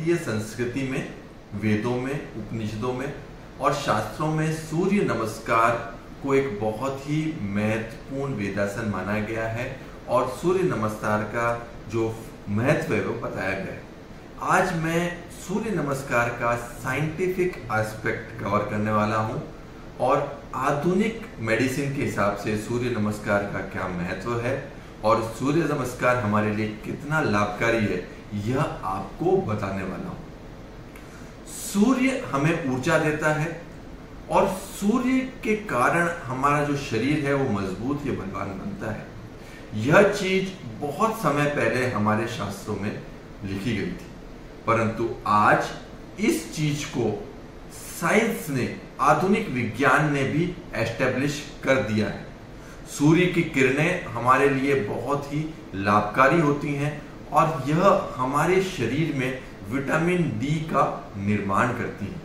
भारतीय संस्कृति में, वेदों में, उपनिषदों में और शास्त्रों में सूर्य नमस्कार को एक बहुत ही महत्वपूर्ण वेदासन माना गया है और सूर्य नमस्कार का जो महत्व है वो बताया गया है। आज मैं सूर्य नमस्कार का साइंटिफिक एस्पेक्ट कवर करने वाला हूं और आधुनिक मेडिसिन के हिसाब से सूर्य नमस्कार का क्या महत्व है और सूर्य नमस्कार हमारे लिए कितना लाभकारी है यह आपको बताने वाला हूं। सूर्य हमें ऊर्जा देता है और सूर्य के कारण हमारा जो शरीर है वो मजबूत या बलवान बनता है। यह चीज बहुत समय पहले हमारे शास्त्रों में लिखी गई थी, परंतु आज इस चीज को साइंस ने, आधुनिक विज्ञान ने भी एस्टेब्लिश कर दिया है। सूर्य की किरणें हमारे लिए बहुत ही लाभकारी होती हैं और यह हमारे शरीर में विटामिन डी का निर्माण करती है।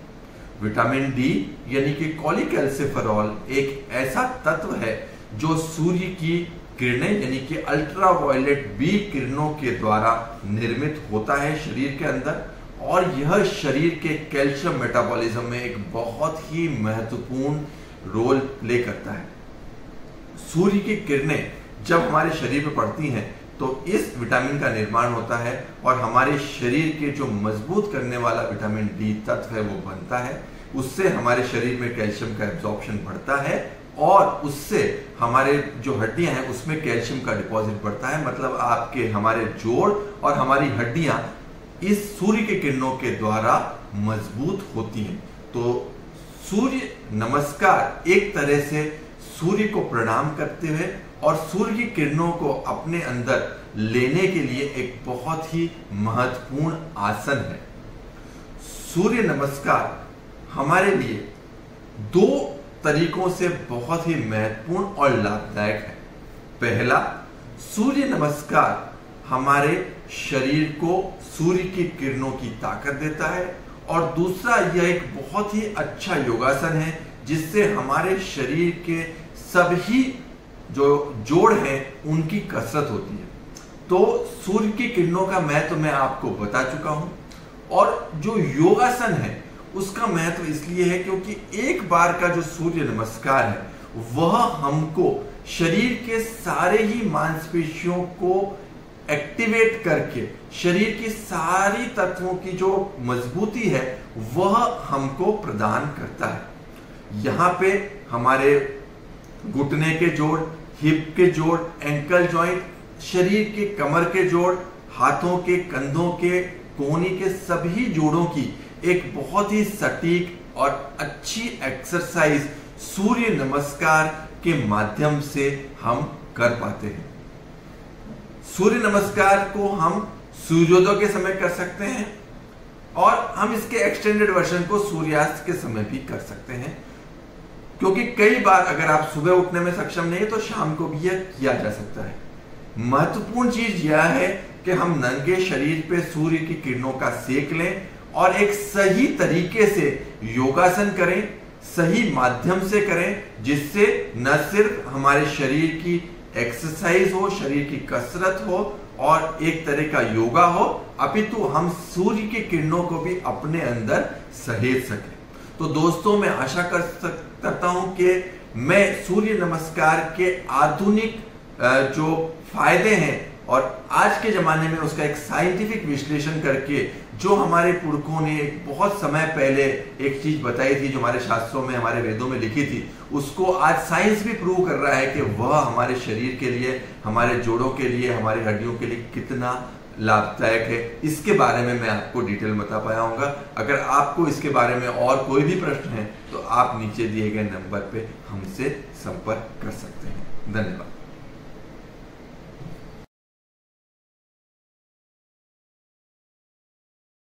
विटामिन डी यानी कि कॉलीकैल्सिफेरॉल एक ऐसा तत्व है जो सूर्य की किरणें यानी कि अल्ट्रावायलेट बी किरणों के द्वारा निर्मित होता है शरीर के अंदर, और यह शरीर के कैल्शियम मेटाबॉलिज्म में एक बहुत ही महत्वपूर्ण रोल प्ले करता है। सूर्य की किरणें जब हमारे शरीर पर पड़ती हैं तो इस विटामिन का निर्माण होता है और हमारे शरीर के जो मजबूत करने वाला विटामिन डी तत्व है वो बनता है। उससे हमारे शरीर में कैल्शियम का एब्जॉर्प्शन बढ़ता है और उससे हमारे जो हड्डियां हैं उसमें कैल्शियम का डिपॉजिट बढ़ता है। मतलब आपके हमारे जोड़ और हमारी हड्डियां इस सूर्य के किरणों के द्वारा मजबूत होती हैं। तो सूर्य नमस्कार एक तरह से सूर्य को प्रणाम करते हुए और सूर्य की किरणों को अपने अंदर लेने के लिए एक बहुत ही महत्वपूर्ण आसन है। सूर्य नमस्कार हमारे लिए दो तरीकों से बहुत ही महत्वपूर्ण और लाभदायक है। पहला, सूर्य नमस्कार हमारे शरीर को सूर्य की किरणों की ताकत देता है और दूसरा, यह एक बहुत ही अच्छा योगासन है जिससे हमारे शरीर के सभी जो जोड़ हैं उनकी कसरत होती है। तो सूर्य की किरणों का महत्व मैं आपको बता चुका हूं और जो योगासन है उसका महत्व इसलिए है क्योंकि एक बार का जो सूर्य नमस्कार है वह हमको शरीर के सारे ही मांसपेशियों को एक्टिवेट करके शरीर की सारी तत्वों की जो मजबूती है वह हमको प्रदान करता है। यहाँ पे हमारे घुटने के जोड़, हिप के जोड़, एंकल जॉइंट, शरीर के कमर के जोड़, हाथों के, कंधों के, कोहनी के सभी जोड़ों की एक बहुत ही सटीक और अच्छी एक्सरसाइज सूर्य नमस्कार के माध्यम से हम कर पाते हैं। सूर्य नमस्कार को हम सूर्योदय के समय कर सकते हैं और हम इसके एक्सटेंडेड वर्जन को सूर्यास्त के समय भी कर सकते हैं, क्योंकि कई बार अगर आप सुबह उठने में सक्षम नहीं है तो शाम को भी यह किया जा सकता है। महत्वपूर्ण चीज यह है कि हम नंगे शरीर पे सूर्य की किरणों का सेक लें और एक सही तरीके से योगासन करें, सही माध्यम से करें, जिससे न सिर्फ हमारे शरीर की एक्सरसाइज हो, शरीर की कसरत हो और एक तरह का योगा हो, अपितु हम सूर्य की किरणों को भी अपने अंदर सहेज सकें। तो दोस्तों, मैं आशा करता हूं कि मैं सूर्य नमस्कार के आधुनिक जो फायदे हैं और आज के जमाने में उसका एक साइंटिफिक विश्लेषण करके जो हमारे पुरखों ने एक बहुत समय पहले एक चीज बताई थी, जो हमारे शास्त्रों में, हमारे वेदों में लिखी थी, उसको आज साइंस भी प्रूव कर रहा है कि वह हमारे शरीर के लिए, हमारे जोड़ों के लिए, हमारी हड्डियों के लिए कितना लाभदायक है। इसके बारे में मैं आपको डिटेल बता पाया हूँ। अगर आपको इसके बारे में और कोई भी प्रश्न है तो आप नीचे दिए गए नंबर पे हमसे संपर्क कर सकते हैं। धन्यवाद।